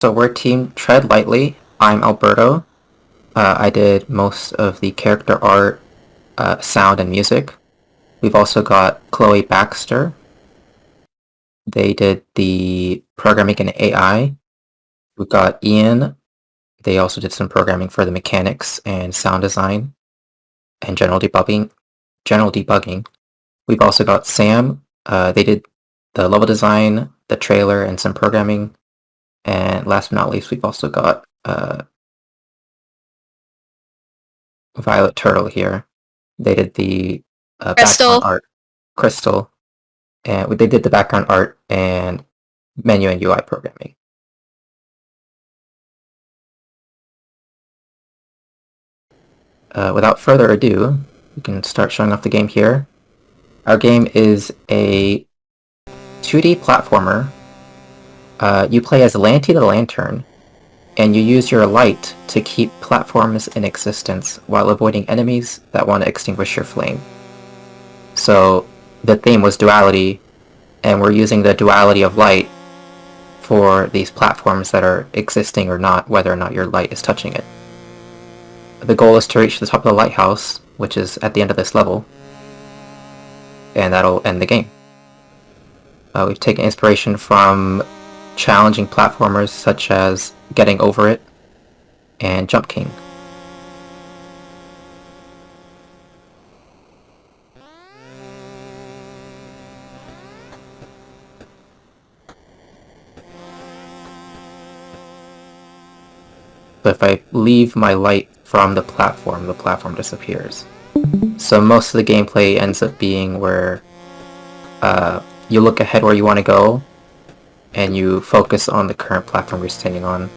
So we're Team Tread Lightly. I'm Alberto. I did most of the character art, sound, and music. We've also got Chloe Baxter. They did the programming and AI. We've got Ian. They also did some programming for the mechanics and sound design and general debugging. We've also got Sam. They did the level design, the trailer, and some programming. And last but not least, we've also got Violet Turtle here. They did the background Krystale. art, Krystale, and they did the background art and menu and UI programming. Without further ado, we can start showing off the game here. Our game is a 2D platformer. You play as Lanty the Lantern, and you use your light to keep platforms in existence while avoiding enemies that want to extinguish your flame. So the theme was duality, and we're using the duality of light for these platforms that are existing or not, whether or not your light is touching it. The goal is to reach the top of the lighthouse, which is at the end of this level, and that'll end the game. We've taken inspiration from challenging platformers such as Getting Over It and Jump King. So if I leave my light from the platform disappears. So most of the gameplay ends up being where you look ahead where you want to go, and you focus on the current platform you're standing on.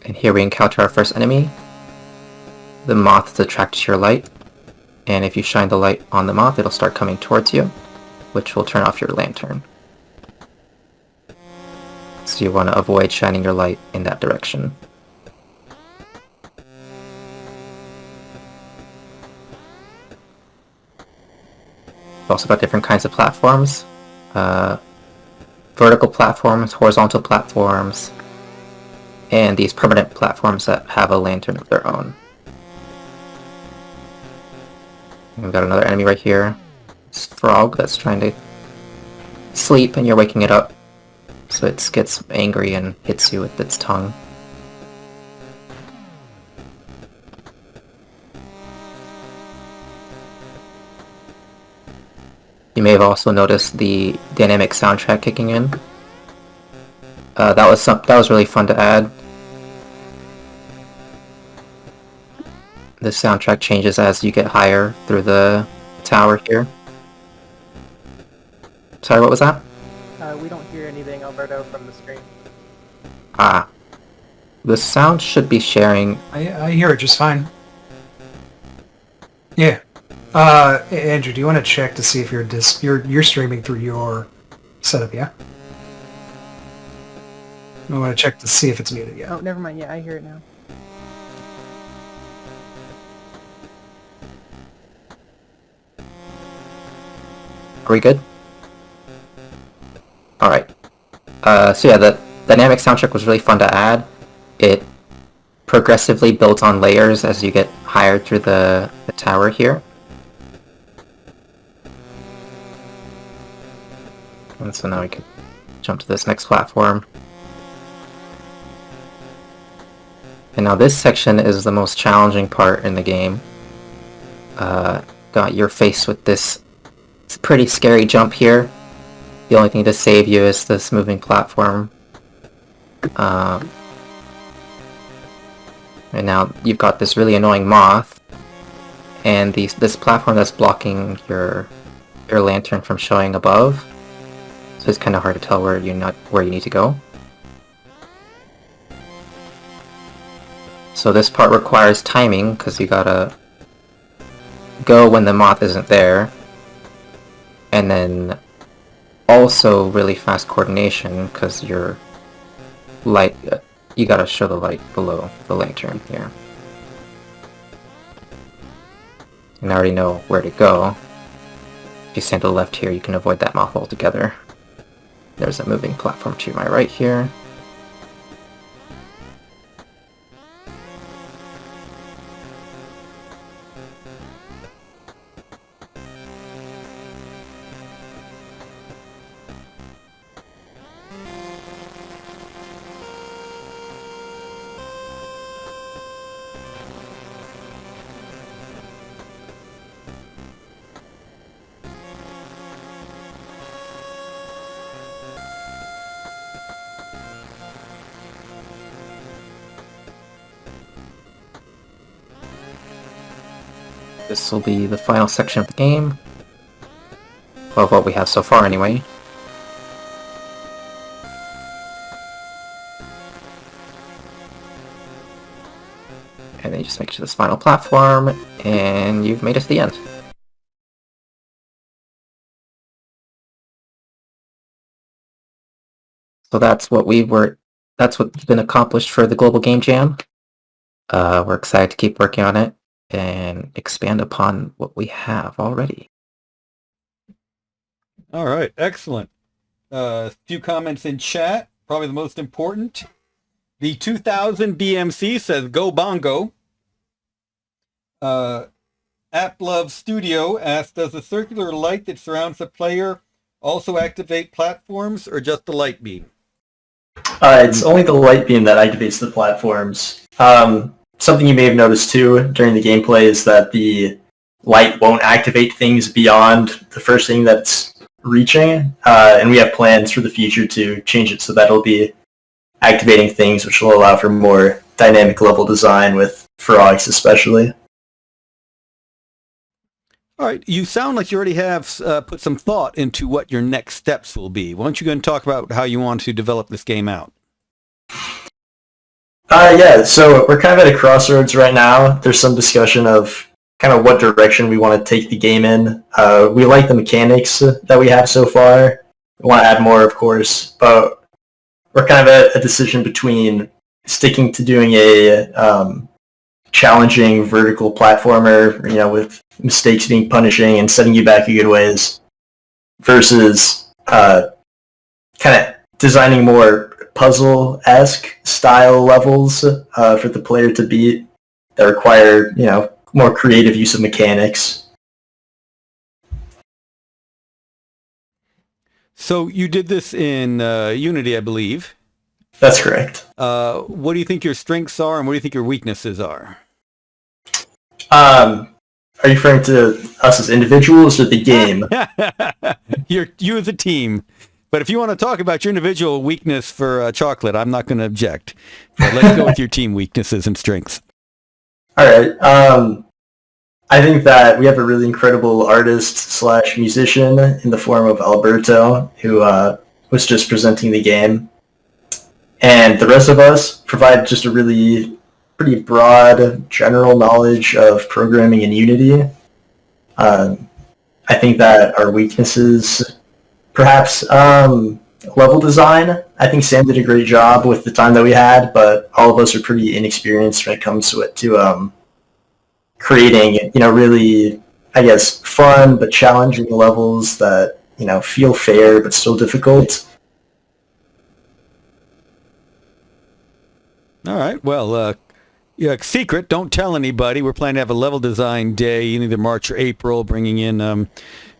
And here we encounter our first enemy. The moth is attracted to your light, and if you shine the light on the moth, it'll start coming towards you, which will turn off your lantern. So you want to avoid shining your light in that direction. We've also got different kinds of platforms. Vertical platforms, horizontal platforms, and these permanent platforms that have a lantern of their own. And we've got another enemy right here. This frog that's trying to sleep and you're waking it up. So it gets angry and hits you with its tongue. You may have also noticed the dynamic soundtrack kicking in. That was really fun to add. The soundtrack changes as you get higher through the tower here. Sorry, what was that? We don't hear anything, Alberto, from the screen. Ah. The sound should be sharing. I hear it just fine. Yeah. Andrew, do you want to check to see if you're streaming through your setup, yeah? I want to check to see if it's muted, yeah. Oh, never mind. Yeah, I hear it now. Are we good? Alright. So yeah, the dynamic soundtrack was really fun to add. It progressively builds on layers as you get higher through the tower here. And so now we can jump to this next platform. And now this section is the most challenging part in the game. You're faced with this pretty scary jump here. The only thing to save you is this moving platform. And now you've got this really annoying moth, and this platform that's blocking your lantern from showing above. So it's kind of hard to tell where you need to go. So this part requires timing because you gotta go when the moth isn't there, and then also really fast coordination because your light, you gotta show the light below the lantern here. And I already know where to go. If you stand to the left here, you can avoid that moth altogether. There's a moving platform to my right here. This will be the final section of the game. Well, of what we have so far, anyway. And then you just make it to this final platform, and you've made it to the end. So that's what's been accomplished for the Global Game Jam. We're excited to keep working on it and expand upon what we have already. All right, excellent. A few comments in chat, probably the most important. The 2000 BMC says, go Bongo. AppLove Studio asks, does the circular light that surrounds the player also activate platforms or just the light beam? It's only the light beam that activates the platforms. Something you may have noticed too during the gameplay is that the light won't activate things beyond the first thing that's reaching, and we have plans for the future to change it so that it'll be activating things which will allow for more dynamic level design with frogs especially. All right, you sound like you already have put some thought into what your next steps will be. Why don't you go and talk about how you want to develop this game out? Yeah, so we're kind of at a crossroads right now. There's some discussion of kind of what direction we want to take the game in. We like the mechanics that we have so far. We want to add more, of course, but we're kind of at a decision between sticking to doing a challenging vertical platformer, with mistakes being punishing and setting you back a good ways, versus kind of designing more puzzle-esque style levels for the player to beat that require, more creative use of mechanics. So you did this in Unity, I believe. That's correct. What do you think your strengths are, and what do you think your weaknesses are? Are you referring to us as individuals or the game? You as a team. But if you want to talk about your individual weakness for chocolate, I'm not going to object. But let's go with your team weaknesses and strengths. All right. I think that we have a really incredible artist/musician in the form of Alberto, who was just presenting the game. And the rest of us provide just a really pretty broad general knowledge of programming in Unity. I think that our weaknesses, perhaps level design. I think Sam did a great job with the time that we had, but all of us are pretty inexperienced when it comes to it, to creating, really, I guess, fun but challenging levels that, feel fair but still difficult. All right. Well, secret, don't tell anybody. We're planning to have a level design day in either March or April, bringing in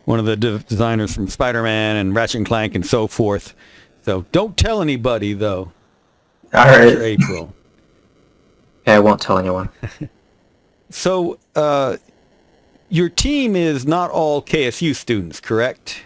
one of the designers from Spider-Man and Ratchet & Clank and so forth. So don't tell anybody, though. All right. March or April. Yeah, I won't tell anyone. So your team is not all KSU students, correct?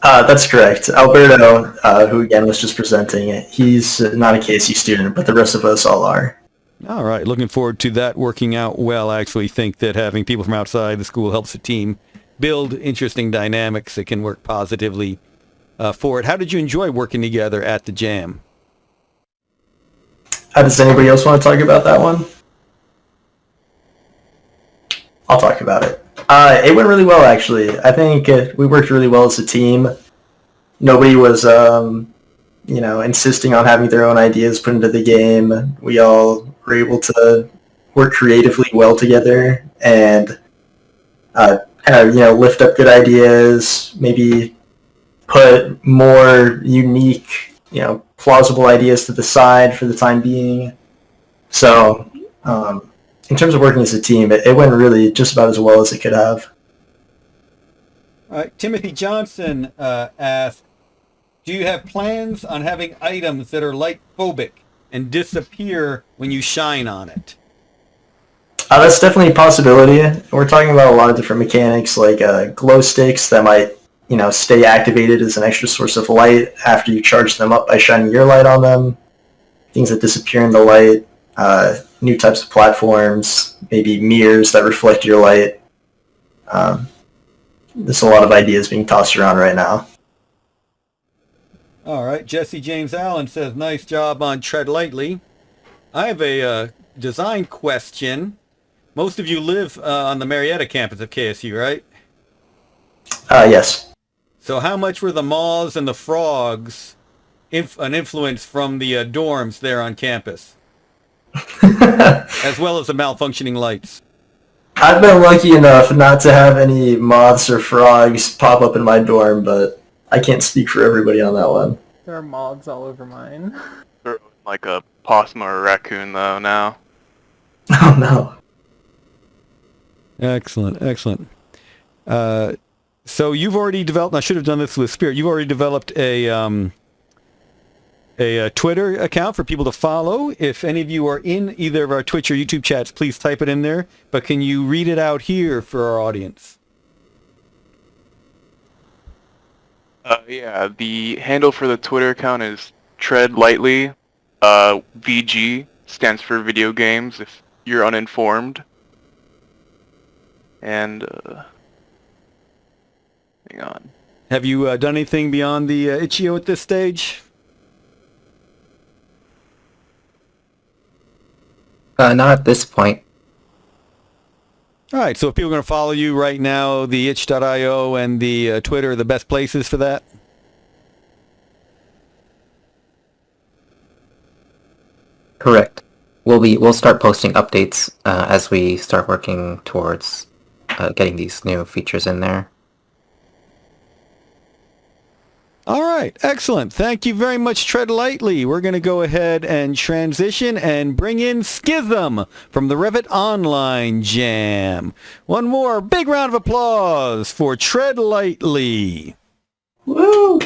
That's correct. Alberto, who again was just presenting, he's not a KSU student, but the rest of us all are. All right. Looking forward to that working out well. I actually think that having people from outside the school helps the team build interesting dynamics that can work positively for it. How did you enjoy working together at the Jam? Does anybody else want to talk about that one? I'll talk about it. It went really well, actually. I think we worked really well as a team. Nobody was, insisting on having their own ideas put into the game. We all were able to work creatively well together and lift up good ideas, maybe put more unique, plausible ideas to the side for the time being. So, in terms of working as a team, it went really just about as well as it could have. All right, Timothy Johnson asked, do you have plans on having items that are light phobic and disappear when you shine on it? That's definitely a possibility. We're talking about a lot of different mechanics, like glow sticks that might, stay activated as an extra source of light after you charge them up by shining your light on them. Things that disappear in the light, new types of platforms, maybe mirrors that reflect your light. There's a lot of ideas being tossed around right now. All right, Jesse James Allen says, nice job on Tread Lightly. I have a design question. Most of you live on the Marietta campus of KSU, right? Yes. So how much were the moths and the frogs an influence from the dorms there on campus? As well as the malfunctioning lights. I've been lucky enough not to have any moths or frogs pop up in my dorm, but I can't speak for everybody on that one. There are moths all over mine. They're like a possum or a raccoon, though, now. Oh, no. Excellent, excellent. So you've already developed, I should have done this with Spirit, you've already developed a Twitter account for people to follow. If any of you are in either of our Twitch or YouTube chats, please type it in there. But can you read it out here for our audience? Yeah, the handle for the Twitter account is Tread Lightly. VG stands for video games, if you're uninformed. And, hang on. Have you done anything beyond the Itch.io at this stage? Not at this point. All right, so if people are going to follow you right now, the itch.io and the Twitter are the best places for that? Correct. We'll start posting updates as we start working towards getting these new features in there. All right, excellent. Thank you very much, Tread Lightly. We're going to go ahead and transition and bring in Schism from the Revit Online Jam. One more big round of applause for Tread Lightly. Woo!